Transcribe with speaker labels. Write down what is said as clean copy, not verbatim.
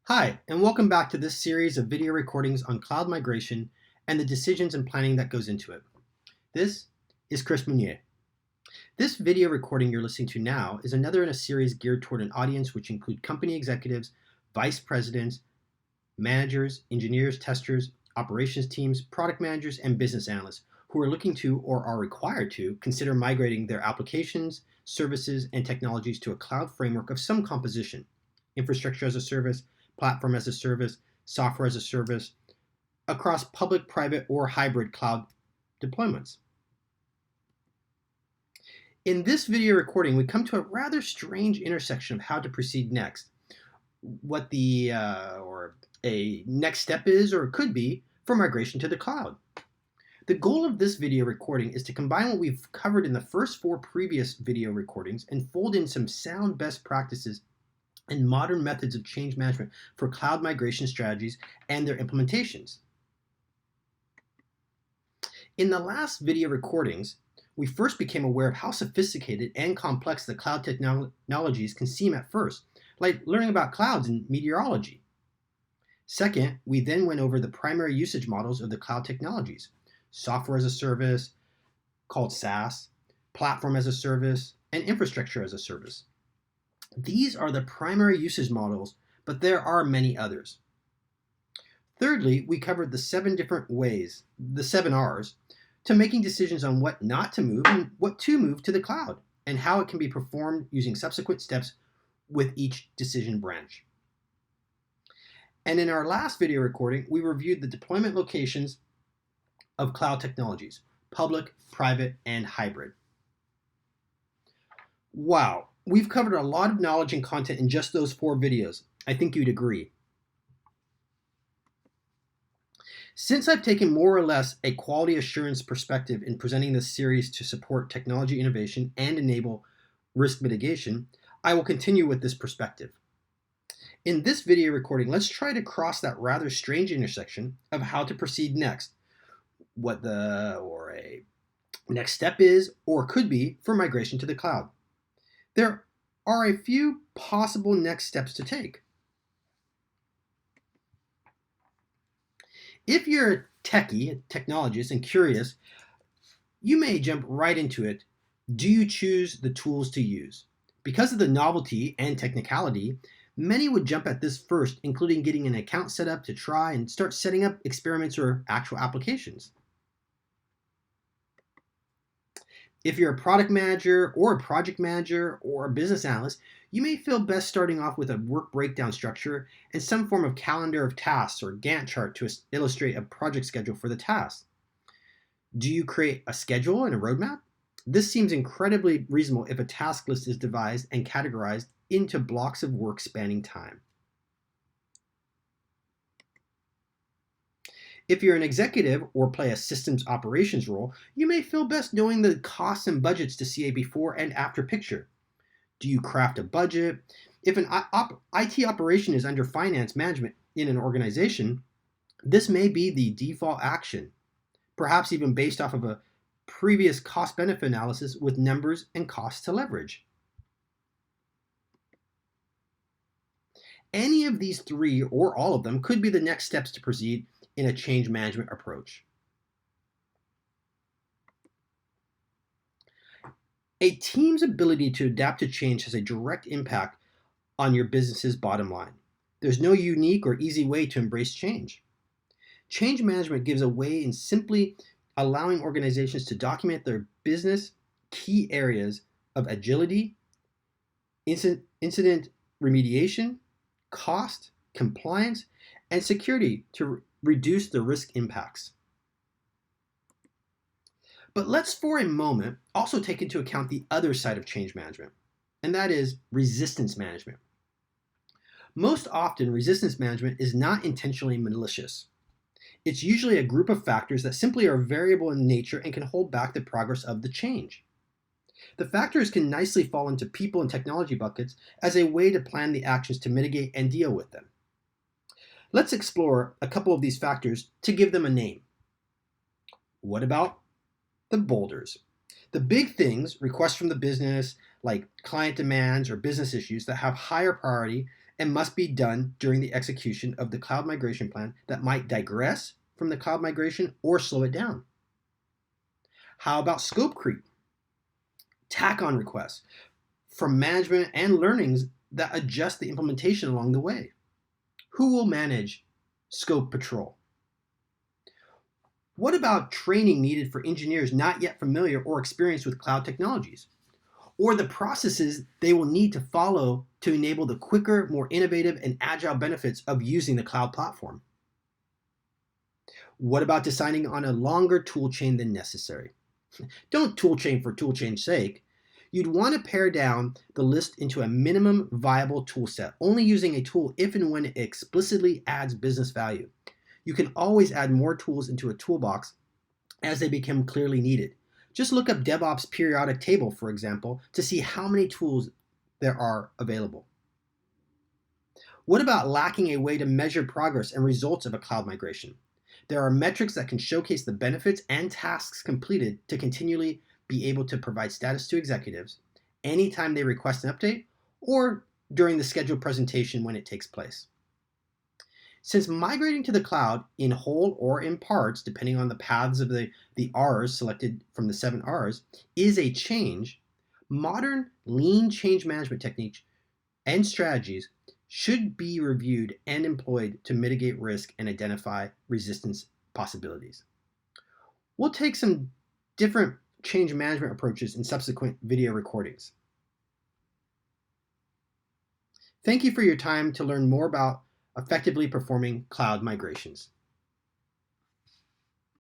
Speaker 1: Hi, and welcome back to this series of video recordings on cloud migration and the decisions and planning that goes into it. This is Chris Meunier. This video recording you're listening to now is another in a series geared toward an audience which include company executives, vice presidents, managers, engineers, testers, operations teams, product managers, and business analysts who are looking to or are required to consider migrating their applications, services, and technologies to a cloud framework of some composition, infrastructure as a service, platform as a service, software as a service, across public, private, or hybrid cloud deployments. In this video recording, we come to a rather strange intersection of how to proceed next, what the or a next step is or could be for migration to the cloud. The goal of this video recording is to combine what we've covered in the first 4 previous video recordings and fold in some sound best practices and modern methods of change management for cloud migration strategies and their implementations. In the last video recordings, we first became aware of how sophisticated and complex the cloud technologies can seem at first, like learning about clouds and meteorology. Second, we then went over the primary usage models of the cloud technologies: software as a service, called SaaS, platform as a service, and infrastructure as a service. These are the primary usage models, but there are many others. Thirdly, we covered the 7 different ways, the 7 R's, to making decisions on what not to move and what to move to the cloud, and how it can be performed using subsequent steps with each decision branch. And in our last video recording, we reviewed the deployment locations of cloud technologies: public, private, and hybrid. Wow, we've covered a lot of knowledge and content in just those 4 videos. I think you'd agree. Since I've taken more or less a quality assurance perspective in presenting this series to support technology innovation and enable risk mitigation, I will continue with this perspective. In this video recording, let's try to cross that rather strange intersection of how to proceed next, what a next step is or could be for migration to the cloud. There are a few possible next steps to take. If you're a techie, a technologist, and curious, you may jump right into it. Do you choose the tools to use? Because of the novelty and technicality, many would jump at this first, including getting an account set up to try and start setting up experiments or actual applications. If you're a product manager or a project manager or a business analyst, you may feel best starting off with a work breakdown structure and some form of calendar of tasks or Gantt chart to illustrate a project schedule for the task. Do you create a schedule and a roadmap? This seems incredibly reasonable if a task list is devised and categorized into blocks of work spanning time. If you're an executive or play a systems operations role, you may feel best knowing the costs and budgets to see a before and after picture. Do you craft a budget? If an IT operation is under finance management in an organization, this may be the default action, perhaps even based off of a previous cost-benefit analysis with numbers and costs to leverage. Any of these 3 or all of them could be the next steps to proceed in a change management approach. A team's ability to adapt to change has a direct impact on your business's bottom line. There's no unique or easy way to embrace change. Change management gives a way in simply allowing organizations to document their business key areas of agility, incident remediation, cost, compliance, and security to reduce the risk impacts. But let's for a moment also take into account the other side of change management, and that is resistance management. Most often, resistance management is not intentionally malicious. It's usually a group of factors that simply are variable in nature and can hold back the progress of the change. The factors can nicely fall into people and technology buckets as a way to plan the actions to mitigate and deal with them. Let's explore a couple of these factors to give them a name. What about the boulders? The big things, requests from the business, like client demands or business issues that have higher priority and must be done during the execution of the cloud migration plan that might digress from the cloud migration or slow it down. How about scope creep? Tack-on requests from management and learnings that adjust the implementation along the way. Who will manage scope patrol? What about training needed for engineers not yet familiar or experienced with cloud technologies? Or the processes they will need to follow to enable the quicker, more innovative, and agile benefits of using the cloud platform? What about deciding on a longer tool chain than necessary? Don't tool chain for tool chain's sake. You'd want to pare down the list into a minimum viable tool set, only using a tool if and when it explicitly adds business value. You can always add more tools into a toolbox as they become clearly needed. Just look up DevOps periodic table, for example, to see how many tools there are available. What about lacking a way to measure progress and results of a cloud migration? There are metrics that can showcase the benefits and tasks completed to continually be able to provide status to executives anytime they request an update or during the scheduled presentation when it takes place. Since migrating to the cloud in whole or in parts, depending on the paths of the R's selected from the 7 R's, is a change, modern lean change management techniques and strategies should be reviewed and employed to mitigate risk and identify resistance possibilities. We'll take some different change management approaches in subsequent video recordings. Thank you for your time to learn more about effectively performing cloud migrations.